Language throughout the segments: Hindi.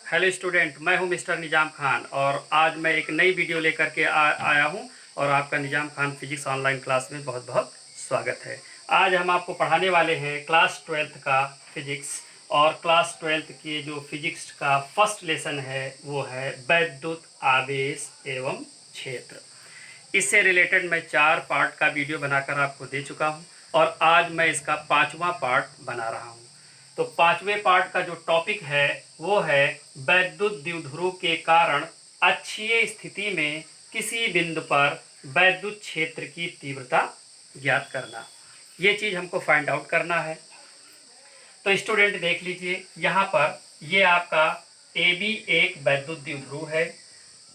हेलो स्टूडेंट, मैं हूं मिस्टर निजाम खान और आज मैं एक नई वीडियो लेकर के आया हूं और आपका निजाम खान फिजिक्स ऑनलाइन क्लास में बहुत बहुत स्वागत है। आज हम आपको पढ़ाने वाले हैं क्लास 12th का फिजिक्स। और क्लास 12th की जो फिजिक्स का फर्स्ट लेसन है वो है वैद्युत आवेश एवं क्षेत्र। इससे रिलेटेड मैं 4 पार्ट का वीडियो बनाकर आपको दे चुका हूं और आज मैं इसका 5वां पार्ट बना रहा हूं। तो 5वें पार्ट का जो टॉपिक है वो है वैद्युत द्विध्रुव के कारण अक्षीय स्थिति में किसी बिंदु पर वैद्युत क्षेत्र की तीव्रता ज्ञात करना। ये चीज़ हमको फाइंड आउट करना है। तो स्टूडेंट देख लीजिए, यहाँ पर ये आपका ए बी एक वैद्युत द्विध्रुव है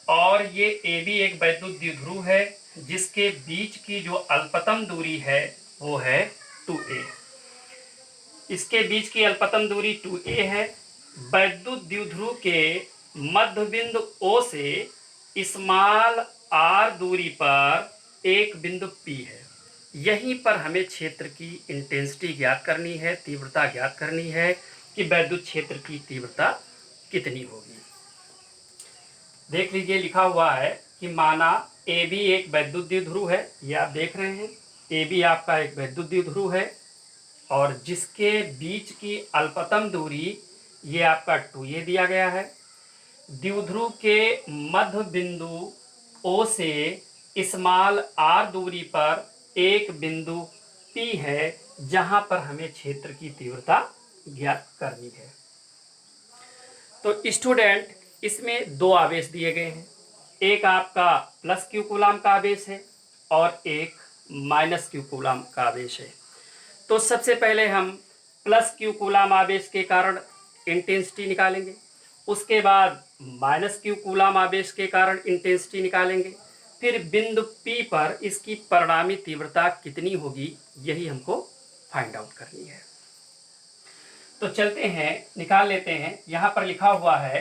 और ये ए बी एक वैद्युत द्विध्रुव है जिसके बीच की जो अल्पतम दूरी है वो है 2a। इसके बीच की अल्पतम दूरी 2a है। वैद्युत द्विध्रुव के मध्य बिंदु O से स्मॉल r दूरी पर एक बिंदु P है। यहीं पर हमें क्षेत्र की इंटेंसिटी ज्ञात करनी है, तीव्रता ज्ञात करनी है कि वैद्युत क्षेत्र की तीव्रता कितनी होगी। देख लीजिए, लिखा हुआ है कि माना ए बी एक वैद्युत द्विध्रुव है। ये आप देख रहे हैं, ए बी आपका एक वैद्युत द्विध्रुव है और जिसके बीच की अल्पतम दूरी ये आपका 2a दिया गया है। द्विध्रुव के मध्य बिंदु O से स्मॉल r दूरी पर एक बिंदु P है जहां पर हमें क्षेत्र की तीव्रता ज्ञात करनी है। तो स्टूडेंट, इसमें 2 आवेश दिए गए हैं। एक आपका प्लस q कूलाम का आवेश है और एक माइनस q कूलाम का आवेश है। तो सबसे पहले हम प्लस q कूलाम आवेश के कारण इंटेंसिटी निकालेंगे, उसके बाद माइनस q कूलाम आवेश के कारण इंटेंसिटी निकालेंगे, फिर बिंदु P पर इसकी परिणामी तीव्रता कितनी होगी यही हमको फाइंड आउट करनी है। तो चलते हैं, निकाल लेते हैं। यहाँ पर लिखा हुआ है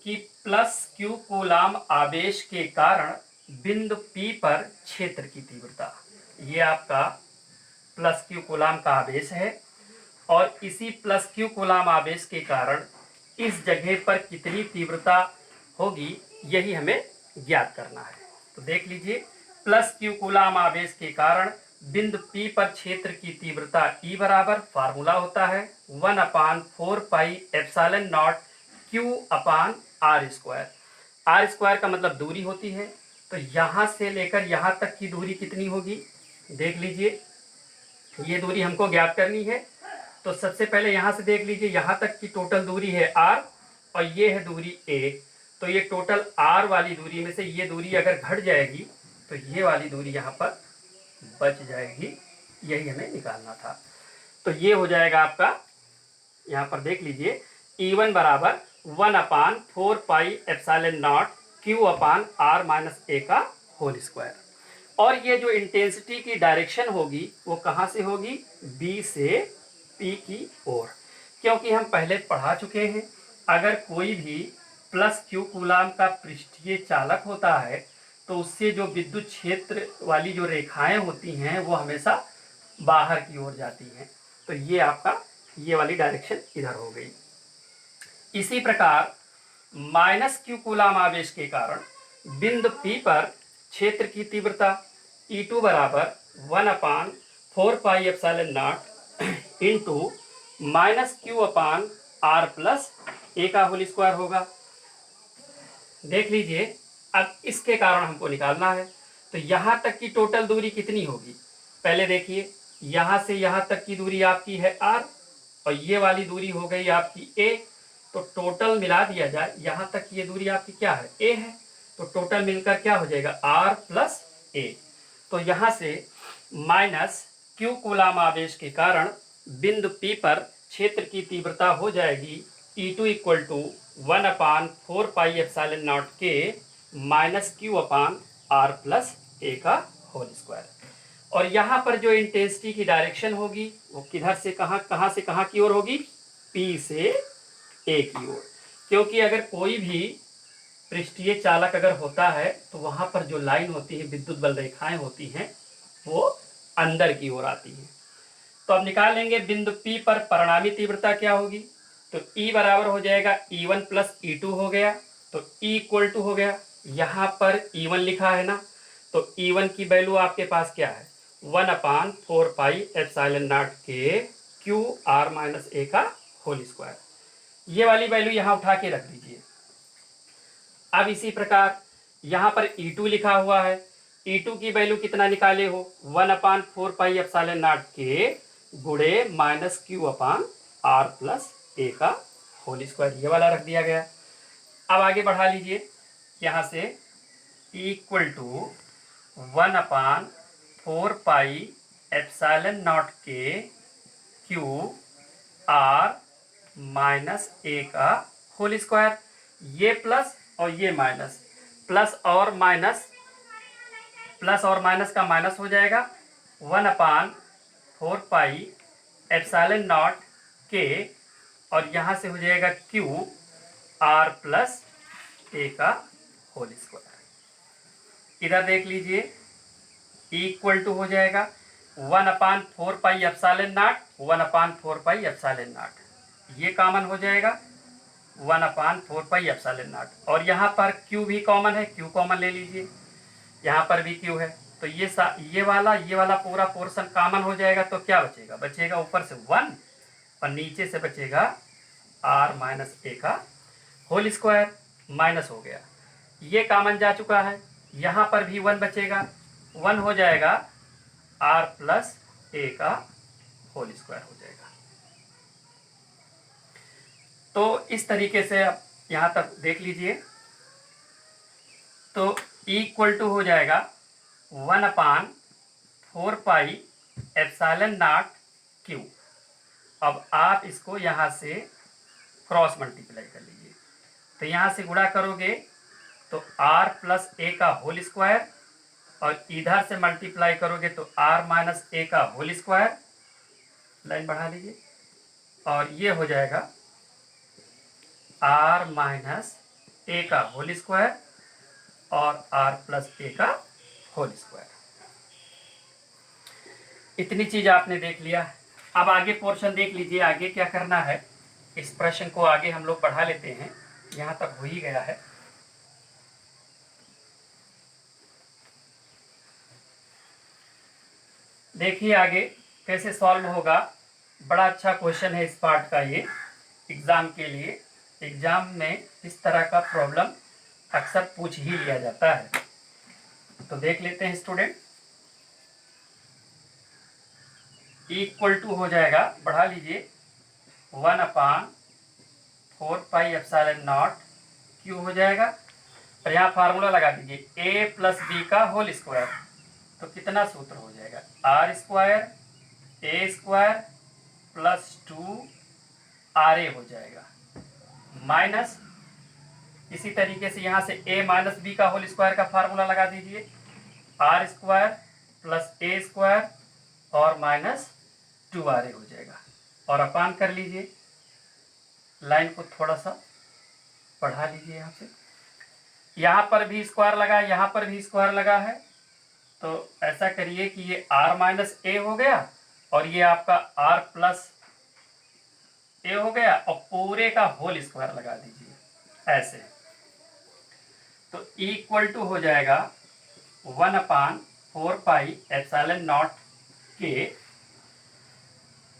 कि प्लस q कूलाम आवेश के कारण बिंदु P पर क्षेत्र की तीव्रता, ये आपका प्लस q कूलाम का आवेश है और इसी प्लस q कूलाम आवेश के कारण इस जगह पर कितनी तीव्रता होगी यही हमें ज्ञात करना है। तो देख लीजिए, प्लस q कूलाम आवेश के कारण बिंदु P पर क्षेत्र की तीव्रता E बराबर फार्मूला होता है 1/4 pi epsilon not Q upon R square. R square का मतलब दूरी होती है। तो यहाँ से लेकर यहाँ तक की दूरी कितनी होगी, देख लीजिए, ये दूरी हमको ज्ञात करनी है। तो सबसे पहले यहाँ से देख लीजिए, यहाँ तक की टोटल दूरी है R और ये है दूरी A। तो ये टोटल R वाली दूरी में से ये दूरी अगर घट जाएगी तो ये वाली दूरी यहाँ पर बच जाएगी, यही हमें निकालना था। तो ये हो जाएगा आपका, यहाँ पर देख लीजिए, E1 बराबर 1/4 pi epsilon not Q upon R minus A का होल स्क्वायर। और ये जो इंटेंसिटी की डायरेक्शन होगी वो कहाँ से होगी, B से P की ओर, क्योंकि हम पहले पढ़ा चुके हैं अगर कोई भी प्लस q कूलाम का पृष्ठीय चालक होता है तो उससे जो विद्युत क्षेत्र वाली जो रेखाएं होती हैं वो हमेशा बाहर की ओर जाती हैं। तो ये आपका ये वाली डायरेक्शन इधर हो गई। इसी प्रकार माइनस q कूलाम आवेश के कारण बिंदु P पर क्षेत्र की तीव्रता E2 बराबर 1/4 pi epsilon not into minus q upon R plus A का होल स्क्वायर होगा। देख लीजिए, अब इसके कारण हमको निकालना है। तो यहाँ तक की टोटल दूरी कितनी होगी, पहले देखिए, यहाँ से यहाँ तक की दूरी आपकी है R और ये वाली दूरी हो गई आपकी A। तो टोटल मिला दिया जाए, यहाँ तक की ये दूरी आपकी क्या है, A है। तो टोटल मिलकर क्या हो जाएगा, R प्लस A। तो यहाँ से माइनस q कूलाम आवेश के कारण बिंदु P पर क्षेत्र की तीव्रता हो जाएगी E2 equal to 1/4 pi epsilon not के minus q upon R plus A का होल स्क्वायर। और यहाँ पर जो इंटेंसिटी की डायरेक्शन होगी वो किधर से कहाँ की ओर होगी, P से A की ओर। क्योंकि अगर कोई भी पृष्ठीय चालक अगर होता है तो वहाँ पर जो लाइन होती है, विद्युत बल रेखाएं होती हैं, वो अंदर की ओर आती हैं। तो अब निकाल लेंगे बिंदु P पर परिणामी तीव्रता क्या होगी। तो तो E बराबर हो जाएगा E1 प्लस E2 हो गया, तो E इक्वल टू हो गया, यहाँ पर E1 लिखा है ना, तो E1 की वैल्यू आपके पास क्या है, 1/4 पाई एप्सिलॉन नॉट के क्यू आर माइनस ए का होल स्क्वायर। ये वाली वैल्यू यहाँ उठा के रख दीजिए। अब इसी प्रकार यहाँ पर E2 लिखा हुआ है, E2 की वैल्यू कितना निकाले हो, 1/4 पाई एप्सिलॉन नॉट के गुणे minus q upon R plus A का होल स्क्वायर, ये वाला रख दिया गया। अब आगे बढ़ा लीजिए, यहाँ से equal to 1/4 pi epsilon not के क्यू आर माइनस ए का होल स्क्वायर, ये प्लस और ये माइनस, प्लस और माइनस का माइनस हो जाएगा, 1/4 पाई एप्सिलॉन नॉट के, और यहाँ से हो जाएगा क्यू आर प्लस ए का होल स्क्वायर। इधर देख लीजिए, इक्वल टू हो जाएगा 1/4 pi epsilon not, 1/4 pi epsilon not, ये कॉमन हो जाएगा 1/4 पाई एप्सिलॉन नॉट, और यहाँ पर क्यू भी कॉमन है, क्यू कॉमन ले लीजिए, यहाँ पर भी क्यू है, तो ये वाला पूरा पोर्शन कॉमन हो जाएगा, तो क्या बचेगा, बचेगा ऊपर से 1 और नीचे से बचेगा आर माइनस ए का होल स्क्वायर, माइनस हो गया, ये कॉमन जा चुका है, यहाँ पर भी 1 बचेगा, 1 हो जाएगा आर प्लस ए का होल स्क्वायर हो जाएगा। तो इस तरीके से आप यहाँ तक देख लीजिए, तो इक्वल टू हो जाएगा 1/4 पाई एप्सिलॉन नॉट क्यू। अब आप इसको यहाँ से क्रॉस मल्टीप्लाई कर लीजिए, तो यहाँ से गुणा करोगे तो आर प्लस ए का होल स्क्वायर, और इधर से मल्टीप्लाई करोगे तो आर माइनस ए का होल स्क्वायर, लाइन बढ़ा लीजिए, और ये हो जाएगा आर माइनस ए का होल स्क्वायर और आर प्लस ए का होल स्क्वायर। इतनी चीज आपने देख लिया। अब आगे पोर्शन देख लीजिए, आगे क्या करना है, इस प्रश्न को आगे हम लोग बढ़ा लेते हैं, यहां तक हो ही गया है। देखिए आगे कैसे सॉल्व होगा, बड़ा अच्छा क्वेश्चन है इस पार्ट का, ये एग्जाम के लिए, एग्जाम में इस तरह का प्रॉब्लम अक्सर पूछ ही लिया जाता है। तो देख लेते हैं स्टूडेंट, इक्वल टू हो जाएगा, बढ़ा लीजिए 1/4 पाई एप्सिलॉन नॉट क्यू हो जाएगा, और यहाँ फार्मूला लगा दीजिए ए प्लस बी का होल स्क्वायर, तो कितना सूत्र हो जाएगा, R square A square plus 2 RA हो जाएगा, माइनस इसी तरीके से यहाँ से a माइनस बी का होल स्क्वायर का फार्मूला लगा दीजिए, R square plus A square और माइनस 2RA हो जाएगा, और अपान कर लीजिए, लाइन को थोड़ा सा बढ़ा लीजिए, यहाँ से यहाँ पर भी स्क्वायर लगा है, यहाँ पर भी स्क्वायर लगा है, तो ऐसा करिए कि ये r माइनस ए हो गया और ये आपका r प्लस ए हो गया, और पूरे का होल स्क्वायर लगा दीजिए ऐसे, तो इक्वल टू हो जाएगा 1/4 पाई एप्सिलॉन नॉट के,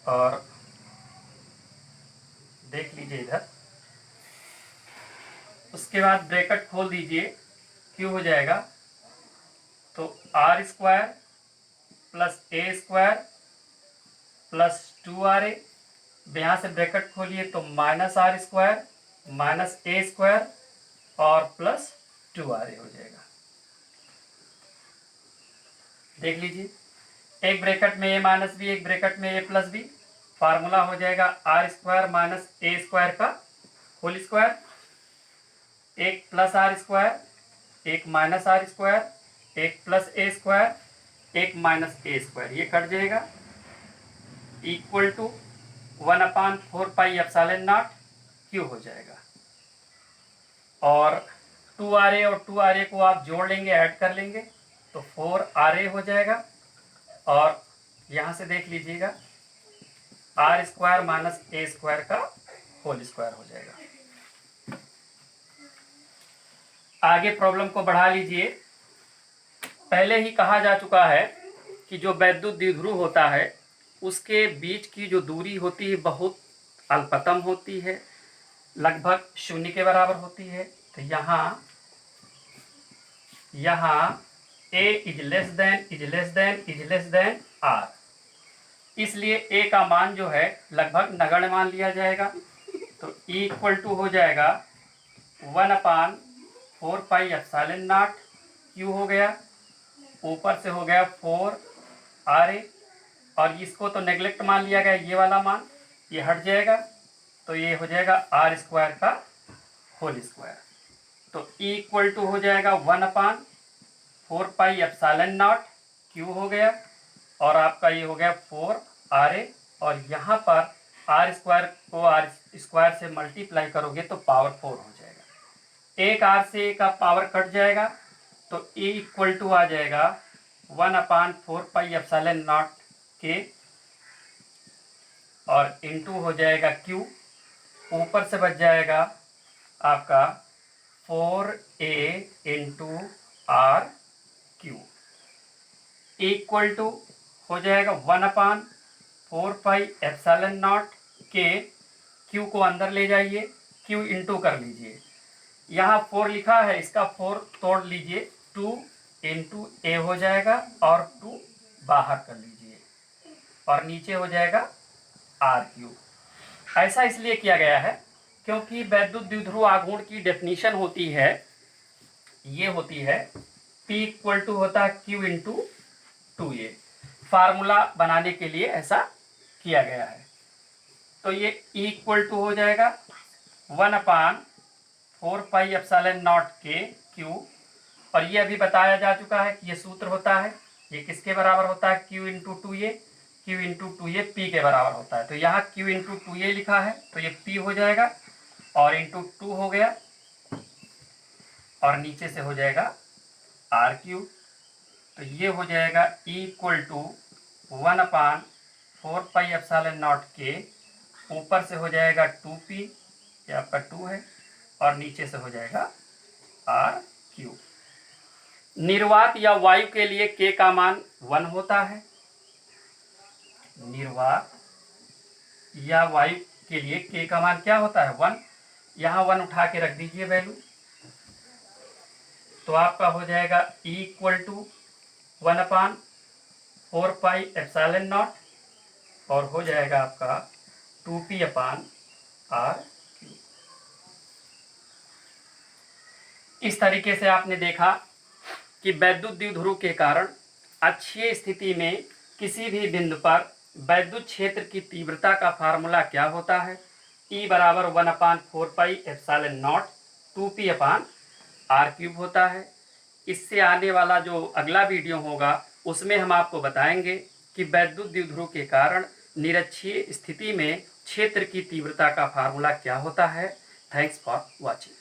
और देख लीजिए इधर, उसके बाद ब्रैकेट खोल दीजिए, क्यू हो जाएगा तो R square plus A square plus 2RA, यहाँ से ब्रैकेट खोलिए तो minus R square minus A square और प्लस 2RA हो जाएगा। देख लीजिए, एक ब्रैकेट में ए माइनस बी, एक ब्रैकेट में ए प्लस बी, फार्मूला हो जाएगा R square minus A square का होल स्क्वायर, एक प्लस आर स्क्वायर, एक माइनस आर स्क्वायर, एक प्लस ए स्क्वायर, एक माइनस ए स्क्वायर, ये कट जाएगा, equal to 1/4 pi epsilon nought Q हो जाएगा, और 2RA और 2RA को आप जोड़ लेंगे, ऐड कर लेंगे तो 4RA हो जाएगा, और यहाँ से देख लीजिएगा R square minus A square का होल स्क्वायर हो जाएगा। आगे प्रॉब्लम को बढ़ा लीजिए। पहले ही कहा जा चुका है कि जो वैद्युत द्विध्रुव होता है उसके बीच की जो दूरी होती है बहुत अल्पतम होती है, लगभग शून्य के बराबर होती है। तो यहाँ A is less than R, इसलिए A का मान जो है लगभग नगण्य मान लिया जाएगा। तो E इक्वल टू हो जाएगा 1/4πε0 Q हो गया, ऊपर से हो गया 4RA, और इसको तो नेग्लेक्ट मान लिया गया, ये वाला मान ये हट जाएगा, तो ये हो जाएगा R² का होल स्क्वायर। तो E इक्वल टू हो जाएगा 1/4πε0 Q हो गया, और आपका ये हो गया 4RA, और यहाँ पर R² को R² से मल्टीप्लाई करोगे तो पावर 4 हो जाएगा। एक R से एक का पावर कट जाएगा, तो E इक्वल टू आ जाएगा 1/4πε0 K, और इंटू हो जाएगा Q, ऊपर से बच जाएगा आपका 4A into RQ equal to हो जाएगा 1/4πε0 K। Q को अंदर ले जाइए, Q इंटू कर लीजिए, यहाँ 4 लिखा है, इसका 4 तोड़ लीजिए, 2 इंटू A हो जाएगा, और 2 बाहर कर लीजिए, और नीचे हो जाएगा RQ। ऐसा इसलिए किया गया है क्योंकि वैद्युत द्विध्रुव आघूर्ण की डेफिनेशन होती है, ये होती है P इक्वल टू होता है Q इंटू 2A। फार्मूला बनाने के लिए ऐसा किया गया है। तो ये E इक्वल टू हो जाएगा 1/4πε0 K Q, और ये अभी बताया जा चुका है कि ये सूत्र होता है, ये किसके बराबर होता है, Q into 2A, Q into 2A P के बराबर होता है। तो यहाँ Q इंटू 2A लिखा है, तो ये P हो जाएगा, और इंटू 2 हो गया, और नीचे से हो जाएगा RQ। तो ये हो जाएगा E इक्वल टू 1/4πε0 K, ऊपर से हो जाएगा 2P, ये आपका 2 है, और नीचे से हो जाएगा RQ। निर्वात या वायु के लिए K का मान 1 होता है। निर्वात या वायु के लिए K का मान क्या होता है, 1। यहाँ 1 उठा के रख दीजिए वैल्यू, तो आपका हो जाएगा E इक्वल टू 1/4πε0, और हो जाएगा आपका 2P/RQ। इस तरीके से आपने देखा कि वैद्युत द्विध्रुव के कारण अक्षीय स्थिति में किसी भी बिंदु पर वैद्युत क्षेत्र की तीव्रता का फार्मूला क्या होता है, E बराबर 1/4πε0 2P/R³ होता है। इससे आने वाला जो अगला वीडियो होगा उसमें हम आपको बताएंगे कि वैद्युत द्विध्रुव के कारण निरक्षीय स्थिति में क्षेत्र की तीव्रता का फार्मूला क्या होता है। Thanks for watching.